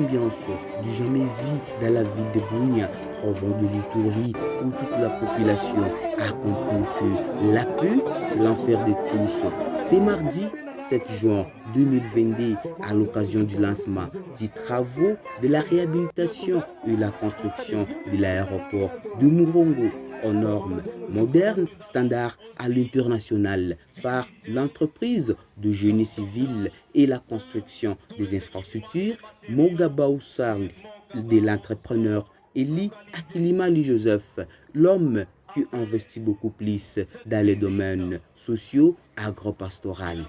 ambiance du jamais vu dans la ville de Bunia, province de l'Ituri, où toute la population a compris que la paix, c'est l'enfer de tous. C'est mardi 7 juin 2022, à l'occasion du lancement des travaux de la réhabilitation et la construction de l'aéroport de Murongo aux normes modernes, standards à l'international par l'entreprise de génie civil et la construction des infrastructures Mogabao Sarl de l'entrepreneur Eli Akilimali Joseph, l'homme qui investit beaucoup plus dans les domaines sociaux agro-pastoraux.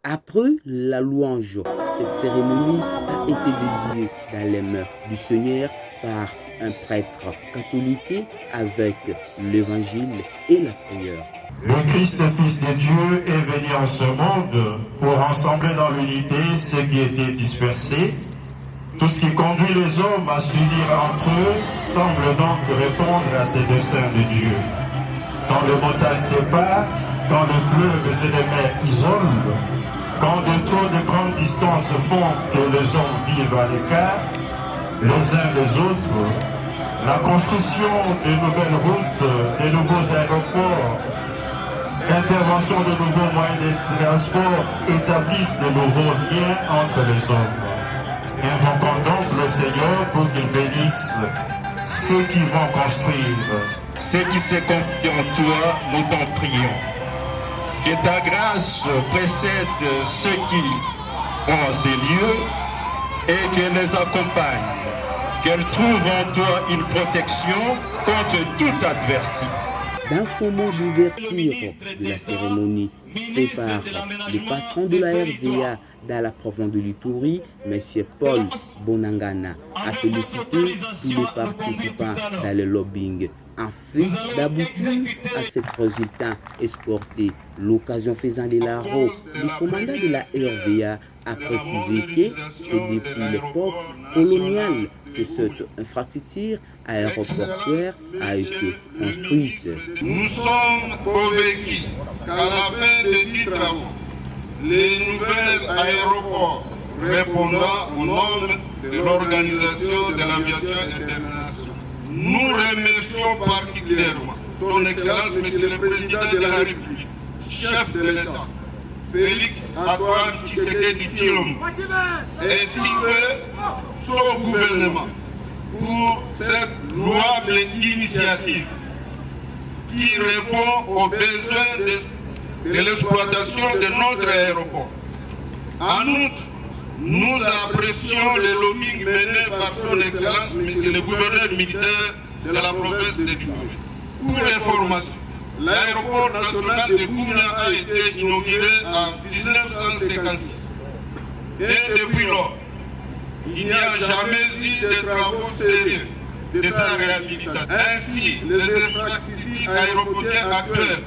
Après la louange, cette cérémonie a été dédiée dans les mains du Seigneur par un prêtre catholique avec l'évangile et la prière. Le Christ, Fils de Dieu, est venu en ce monde pour rassembler dans l'unité ceux qui étaient dispersés. Tout ce qui conduit les hommes à s'unir entre eux semble donc répondre à ces desseins de Dieu. Quand les montagnes séparent, quand les fleuves et les mers isolent, quand de grandes distances font que les hommes vivent à l'écart, les uns des autres, la construction de nouvelles routes, de nouveaux aéroports, l'intervention de nouveaux moyens de transport établissent de nouveaux liens entre les hommes. Invoquons donc le Seigneur pour qu'il bénisse ceux qui vont construire, ceux qui se confient en toi, nous t'en prions. Que ta grâce précède ceux qui ont ces lieux et qu'elle les accompagne. Qu'elle trouve en toi une protection contre toute adversité. Dans son mot d'ouverture de la cérémonie fait par le patron de la RVA dans la province de l'Ituri, M. Paul Bonangana, a félicité tous les participants dans le lobbying afin d'aboutir à ce résultat escorté. L'occasion faisant de l'Aro, le commandant de la RVA a précisé que c'est depuis l'époque coloniale que cette infrastructure aéroportuaire a été construite. Nous sommes convaincus qu'à la fin de 10 travaux, les nouveaux aéroports répondront aux normes de l'Organisation de l'aviation internationale. Nous remercions particulièrement son Excellence, Monsieur le Président de la République, chef de l'État, Félix Antoine Tshisekedi Tshilombo, ainsi que son gouvernement pour cette louable initiative qui répond aux besoins de l'exploitation de notre aéroport. En outre, nous apprécions le lobbying mené par son Excellence, Monsieur le gouverneur militaire de la province de Djibouti. Pour information, l'aéroport national de Bunia a été inauguré en 1956. Et depuis lors, il n'y a jamais eu de travaux sérieux de sa réhabilitation. Ainsi, les infrastructures aéroportuaires actuelles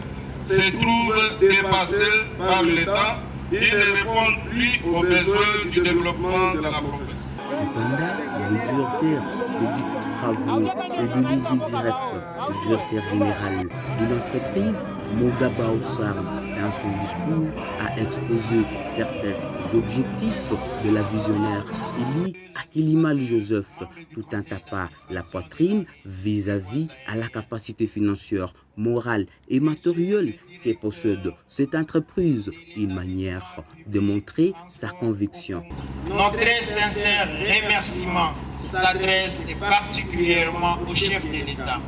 se trouvent dépassées par l'État et ne répondent plus aux besoins du développement de la province. Cependant, le directeur des dix travaux et de l'idée directe, le directeur général de l'entreprise, Mogabao Sarl, dans son discours, a exposé certains objectifs de la visionnaire Eli Akilimali Joseph, tout en tapant la poitrine vis-à-vis à la capacité financière, morale et matérielle que possède cette entreprise, une manière de montrer sa conviction. Notre très sincère remerciement s'adresse particulièrement au chef de l'État,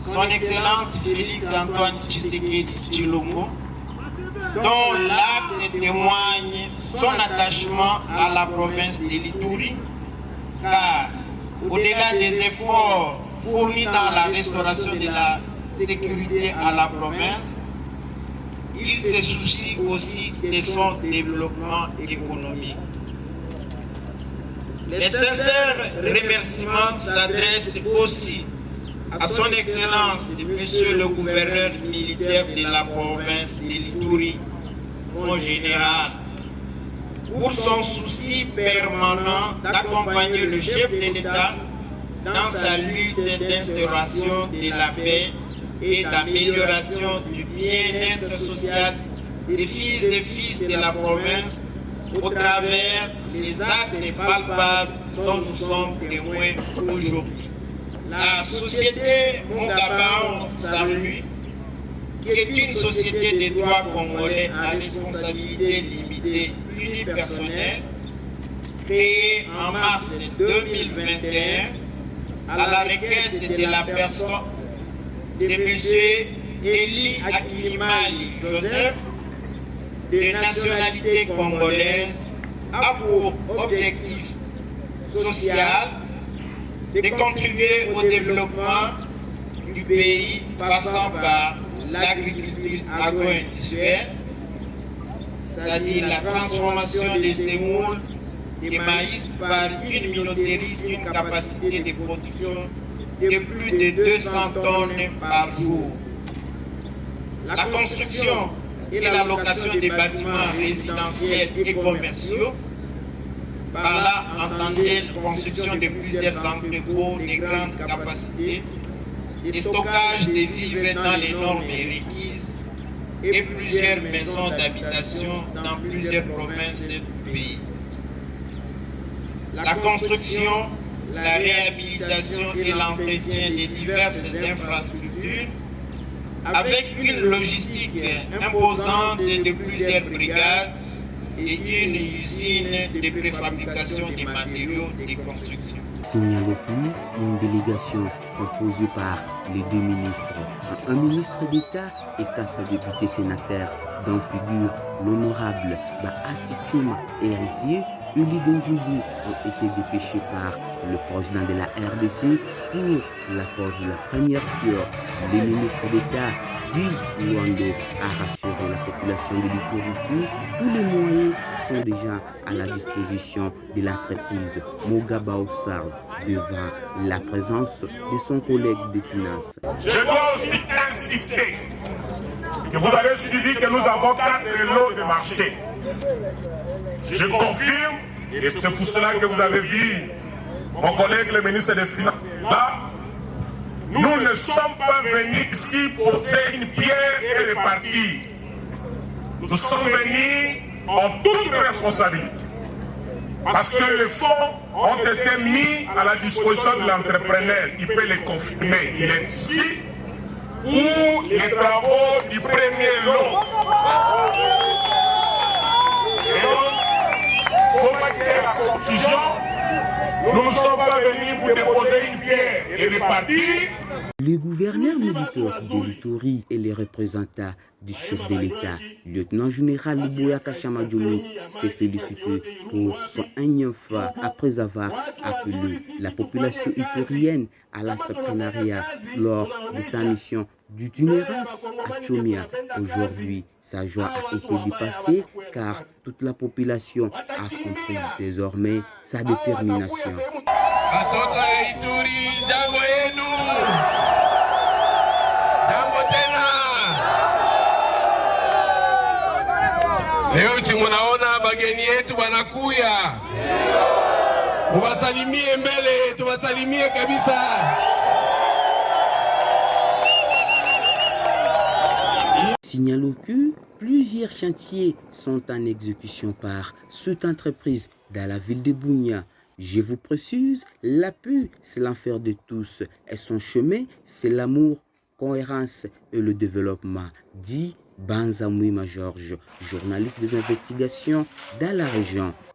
son Excellence Félix Antoine Tshisekedi Tshilombo, dont l'acte témoigne son attachement à la province de l'Ituri, car au-delà des efforts fournis dans la restauration de la sécurité à la province, il se soucie aussi de son développement économique. Les sincères remerciements s'adressent aussi à son Excellence, Monsieur le gouverneur militaire de la province de l'Ituri, mon général, pour son souci permanent d'accompagner le chef de l'État dans sa lutte d'instauration de la paix et d'amélioration du bien-être social des filles et fils de la province au travers des actes palpables dont nous sommes témoins aujourd'hui. La société Mongabao Salui, qui est une société des droits congolais à responsabilité limitée unipersonnelle, créée en mars 2021 à la requête de la personne de M. Eli Akilimali Joseph, de nationalité congolaise, a pour objectif social de contribuer au développement du pays passant par l'agriculture agro-industrielle, c'est-à-dire la transformation des sémoules de maïs par une minoterie d'une capacité de production de plus de 200 tonnes par jour. La construction et la location des bâtiments résidentiels et commerciaux, par là entendez la construction de plusieurs entrepôts de grande capacité, des stockages de vivres dans les normes requises et plusieurs maisons d'habitation dans plusieurs provinces du pays. La construction, la réhabilitation et l'entretien des diverses infrastructures avec une logistique imposante de plusieurs brigades et une usine de préfabrication des matériaux de construction. Signalopi, une délégation composée par les 2 ministres, un ministre d'État et 4 députés sénateurs, dont figure l'honorable Bahati Chouma héritier, Uli Dendjoubou, ont été dépêchés par le président de la RDC pour la pose de la première pierre. Le ministre d'État, Guy Luando, a rassuré la population de l'Ituri. Tous les moyens sont déjà à la disposition de l'entreprise Mongabao Sarl devant la présence de son collègue des finances. Je dois aussi insister que vous avez suivi que nous avons 4 lots de marché. Je confirme, et c'est pour cela que vous avez vu mon collègue le ministre des Finances là, nous ne sommes pas venus ici pour faire une pierre et répartir. Nous sommes venus en toute responsabilité. Parce que les fonds ont été mis à la disposition de l'entrepreneur. Il peut les confirmer. Il est ici pour les travaux du premier lot. Et donc, il ne faut pas qu'il y ait la confusion. Nous ne sommes pas venus pour déposer une pierre et répartir. Le gouverneur militaire de l'Ituri et les représentants du chef de l'État, lieutenant-général Luboya Kashamadjoumi, s'est félicité pour son énième fois après avoir appelé la population iturienne à l'entrepreneuriat lors de sa mission d'itinérance à Chomia. Aujourd'hui, sa joie a été dépassée car toute la population a compris désormais sa détermination. Leo munaona bageni yetu wanakuya, mubasalimie mbele, tubasalimie kabisa. Signalons que plusieurs chantiers sont en exécution par cette entreprise dans la ville de Bunia. Je vous précise, la paix, c'est l'enfer de tous et son chemin, c'est l'amour, cohérence et le développement, dit Banza Mouima Georges, journaliste des investigations dans la région.